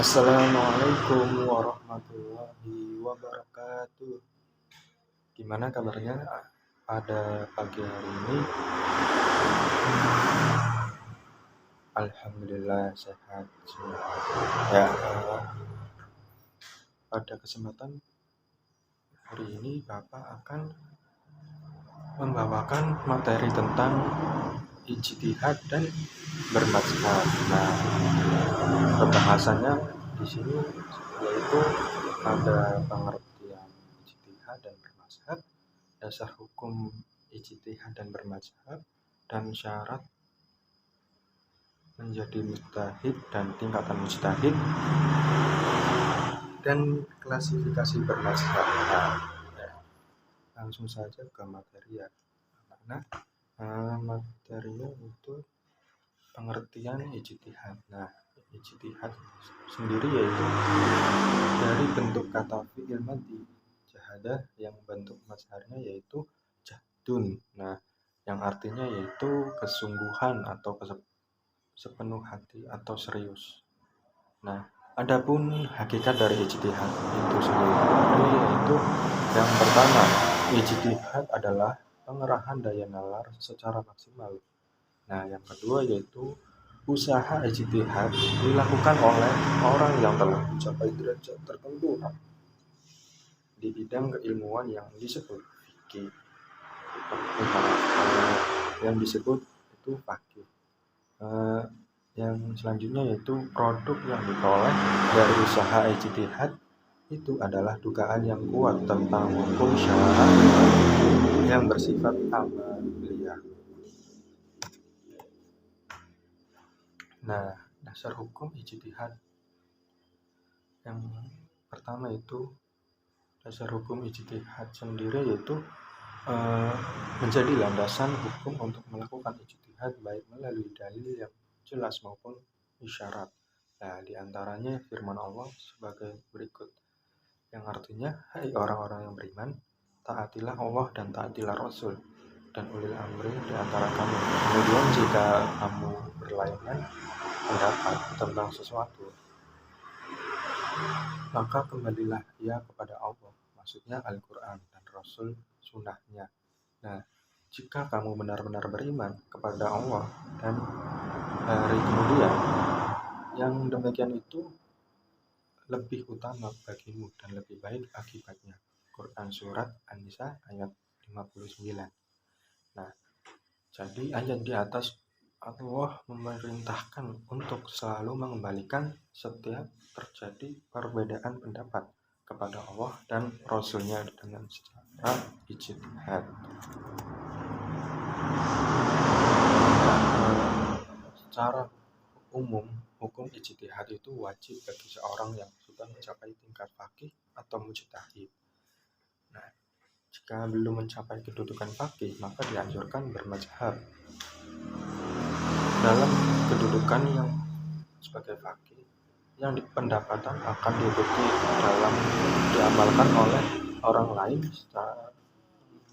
Assalamualaikum warahmatullahi wabarakatuh. Gimana kabarnya pada pagi hari ini? Alhamdulillah sehat semua. Ya, pada kesempatan hari ini Bapak akan membawakan materi tentang ijtihad dan bermadzhab. Nah, pembahasannya di sini yaitu ada pengertian ijtihad dan bermadzhab, dasar hukum ijtihad dan bermadzhab, dan syarat menjadi mujtahid dan tingkatan mujtahid, dan klasifikasi bermadzhab. Nah, langsung saja ke materi ya. Karena materinya itu pengertian ijtihad. Nah, ijtihad sendiri yaitu dari bentuk kata fi'il madhi jahadah yang bentuk mazharnya yaitu jahdun. Nah, yang artinya yaitu kesungguhan atau sepenuh hati atau serius. Nah, adapun hakikat dari ijtihad itu sendiri yaitu yang pertama, ijtihad adalah pengerahan daya nalar secara maksimal. Nah, yang kedua yaitu usaha ijtihad dilakukan oleh orang yang telah mencapai derajat tertentu di bidang keilmuan yang disebut fikih. Yang disebut itu fakih. Yang selanjutnya yaitu produk yang diperoleh dari usaha ijtihad itu adalah dugaan yang kuat tentang hukum syar'i yang bersifat amaliyah. Nah, dasar hukum ijtihad yang pertama itu dasar hukum ijtihad sendiri yaitu menjadi landasan hukum untuk melakukan ijtihad baik melalui dalil yang jelas maupun isyarat. Nah, diantaranya firman Allah sebagai berikut, yang artinya, hai orang-orang yang beriman, taatilah Allah dan taatilah Rasul dan ulil amri di antara kamu. Kemudian jika kamu berlainan pendapat tentang sesuatu, maka kembalilah ia kepada Allah, maksudnya Al-Quran dan Rasul sunnahnya. Nah, jika kamu benar-benar beriman kepada Allah dan hari kemudian, yang demikian itu lebih utama bagimu dan lebih baik akibatnya. Quran Surat An-Nisa ayat 59. Nah, jadi ayat di atas Allah memerintahkan untuk selalu mengembalikan setiap terjadi perbedaan pendapat kepada Allah dan Rasulnya dengan secara ijtihad. Secara umum, hukum ijtihad itu wajib bagi seorang yang sudah mencapai tingkat faqih atau mujtahid. Nah, jika belum mencapai kedudukan faqih, maka dianjurkan bermadzhab. Dalam kedudukan yang sebagai faqih, yang pendapatan akan diikuti dalam diamalkan oleh orang lain secara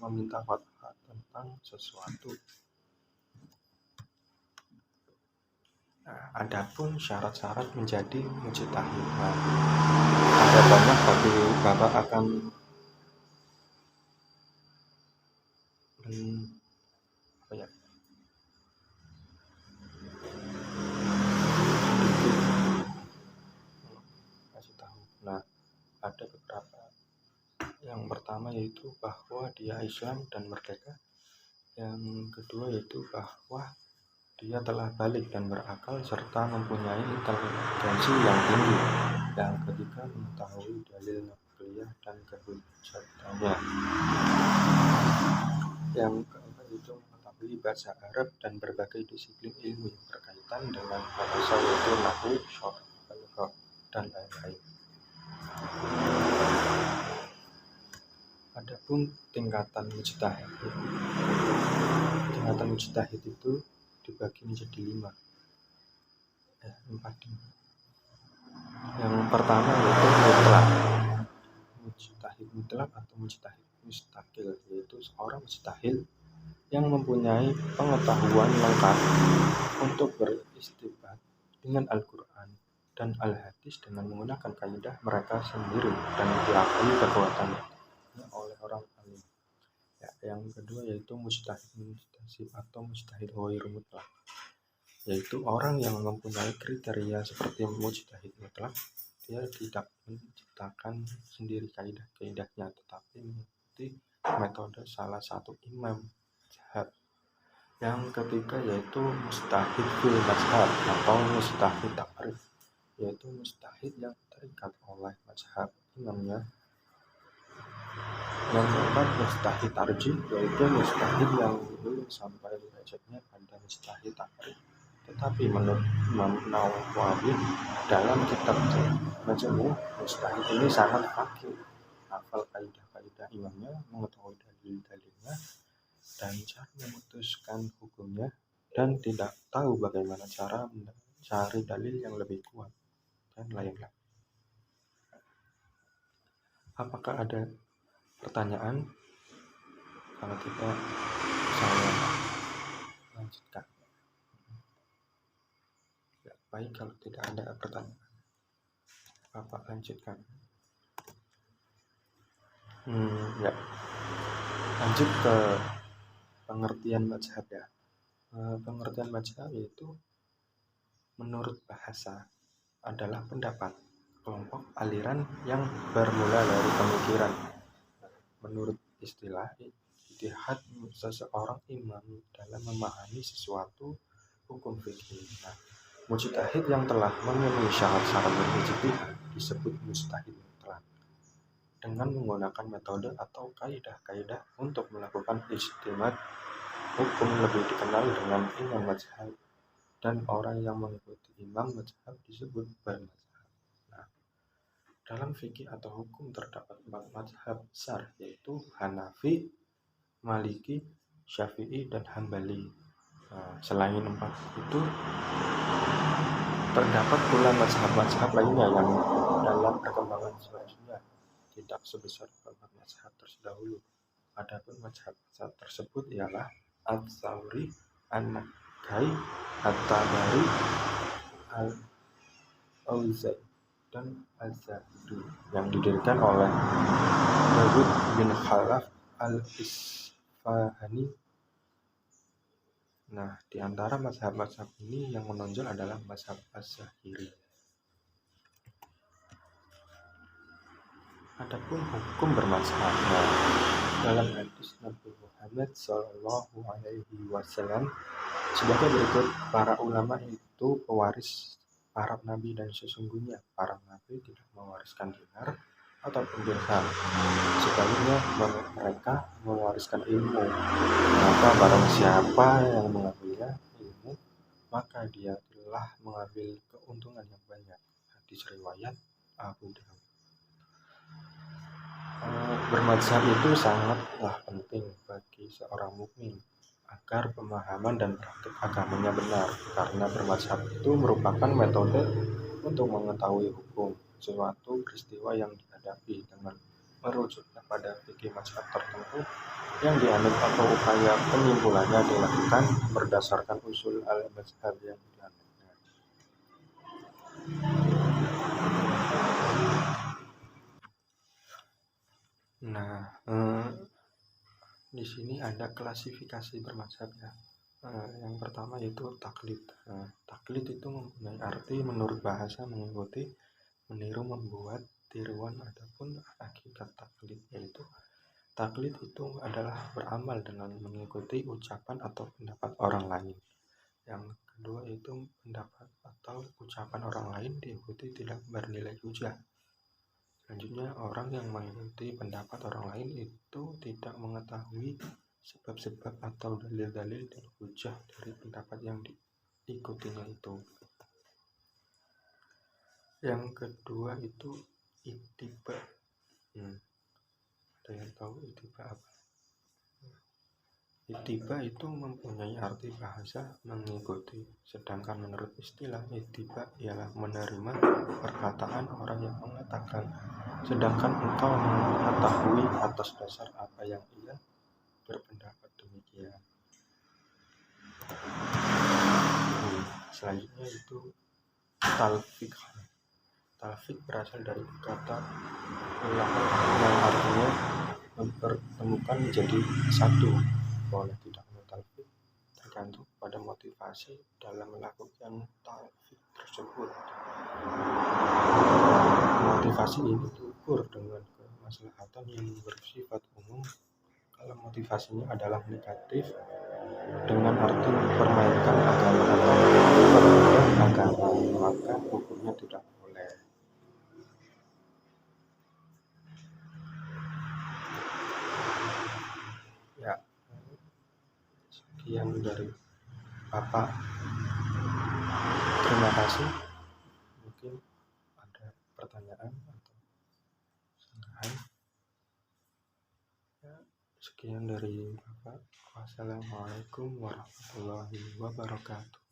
meminta fatwa tentang sesuatu. Nah, adapun syarat-syarat menjadi mujtahid. Nah, ada banyak tapi Bapak akan kasih tahu. Nah, ada beberapa. Yang pertama yaitu bahwa dia Islam dan merdeka. Yang kedua yaitu bahwa dia telah balik dan berakal serta mempunyai inteligensi yang tinggi. Yang ketiga, mengetahui dalil naqliyah dan kehujatannya. Yang keempat itu mengetahui bahasa Arab dan berbagai disiplin ilmu yang berkaitan dengan bahasa yaitu nahwu, sharh, balagha, dan lain-lain. Adapun tingkatan mujtahid. Tingkatan mujtahid itu dibagi menjadi 4. Yang pertama yaitu mutlak. Mujtahid mutlak atau mujtahid mustaqil, yaitu seorang mujtahid yang mempunyai pengetahuan lengkap untuk beristinbat dengan Al-Quran dan dan al-hadis dengan menggunakan kaidah mereka sendiri dan diakui kekuatannya oleh orang alim. Ya, yang kedua yaitu mujtahid muntasib atau mujtahid ghairu mutlaq, yaitu orang yang mempunyai kriteria seperti mujtahid mutlak. Dia tidak menciptakan sendiri kaidah-kaidahnya, tetapi mengikuti metode salah satu imam mazhab. Yang ketiga yaitu mujtahid fil mazhab atau mujtahid takrif, yaitu mujtahid yang terikat oleh mazhab imamnya. Yang keempat mujtahid tarjih, yaitu mujtahid yang belum sampai derajatnya pada mujtahid takrif, tetapi menurut Imam Nawawi dalam kitab Majmu' mujtahid ini sangat fakih, hafal kaidah-kaidah imamnya, mengetahui dalil-dalilnya dan cara memutuskan hukumnya, dan tidak tahu bagaimana cara mencari dalil yang lebih kuat dan lain-lain. Apakah ada pertanyaan? Kalau tidak, saya lanjutkan. Ya, baik, kalau tidak ada pertanyaan, Bapak lanjutkan. Ya, lanjut ke pengertian mazhab ya. Pengertian mazhab itu menurut bahasa adalah pendapat, kelompok, aliran yang bermula dari pemikiran. Menurut istilah ijtihad seseorang imam dalam memahami sesuatu hukum fikih. Nah, mujtahid yang telah memenuhi syarat-syarat berijtihad disebut mujtahid mutlak, dengan menggunakan metode atau kaidah-kaidah untuk melakukan ijtihad hukum lebih dikenal dengan imam mazhab, dan orang yang mengikuti imam mazhab disebut bermazhab. Nah, dalam fikih atau hukum terdapat 4 mazhab besar, yaitu Hanafi, Maliki, Syafi'i, dan Hambali. Nah, selain 4 itu terdapat pula mazhab-mazhab lainnya yang dalam perkembangan selanjutnya tidak sebesar 4 mazhab terdahulu. Adapun mazhab-mazhab tersebut ialah Ats-Tsauri, An-Nakhai, At-Tabari, Al-Auza'i, dan Az-Zahiri, yang didirikan oleh Dawud bin Khalaf Al-Isfahani. Nah, di antara mazhab-mazhab ini yang menonjol adalah mazhab Az-Zahiri. Adapun hukum bermazhab, dalam hadis Nabi Muhammad SAW sebagai berikut: para ulama itu pewaris para nabi, dan sesungguhnya para nabi tidak mewariskan dinar ataupun dirham, sebaliknya mereka mewariskan ilmu. Maka barang siapa yang mengambilnya ilmu, maka dia telah mengambil keuntungan yang banyak. Hadis riwayat Abu Dawud. Bermazhab itu sangatlah penting bagi seorang mukmin agar pemahaman dan praktik agamanya benar, karena bermazhab itu merupakan metode untuk mengetahui hukum suatu peristiwa yang dihadapi dengan merujuknya pada fikih mazhab tertentu yang dianut, atau upaya penyimpulannya dilakukan berdasarkan usul al-mazhab yang dianutnya. Nah, di sini ada klasifikasi bermazhab ya. Yang pertama yaitu taklid. Taklid itu mempunyai arti menurut bahasa mengikuti, meniru, membuat tiruan. Adapun hakikat taklid, yaitu taklid itu adalah beramal dengan mengikuti ucapan atau pendapat orang lain. Yang kedua yaitu pendapat atau ucapan orang lain diikuti tidak bernilai hujah. Selanjutnya, orang yang mengikuti pendapat orang lain itu tidak mengetahui sebab-sebab atau dalil-dalil dan hujah dari pendapat yang diikutinya itu. Yang kedua itu ittiba. Ada yang tahu ittiba apa? Ittiba itu mempunyai arti bahasa mengikuti, sedangkan menurut istilah ittiba ialah menerima perkataan orang yang mengatakan, sedangkan engkau mengetahui atas dasar apa yang ia berpendapat demikian. Selanjutnya itu talfiq. Talfik berasal dari kata ulang yang artinya mempertemukan menjadi satu. Boleh tidaknya talfik tergantung pada motivasi dalam melakukan talfik tersebut. Motivasi ini diukur dengan kemaslahatan yang bersifat umum. Kalau motivasinya adalah negatif, dengan arti mempermainkan agama atau mempermudah agama, maka hukumnya tidak boleh. Ya, sekian dari Bapak. Terima kasih. Mungkin ada pertanyaan atau sanggahan. Ya, sekian dari Bapak. Wassalamualaikum warahmatullahi wabarakatuh.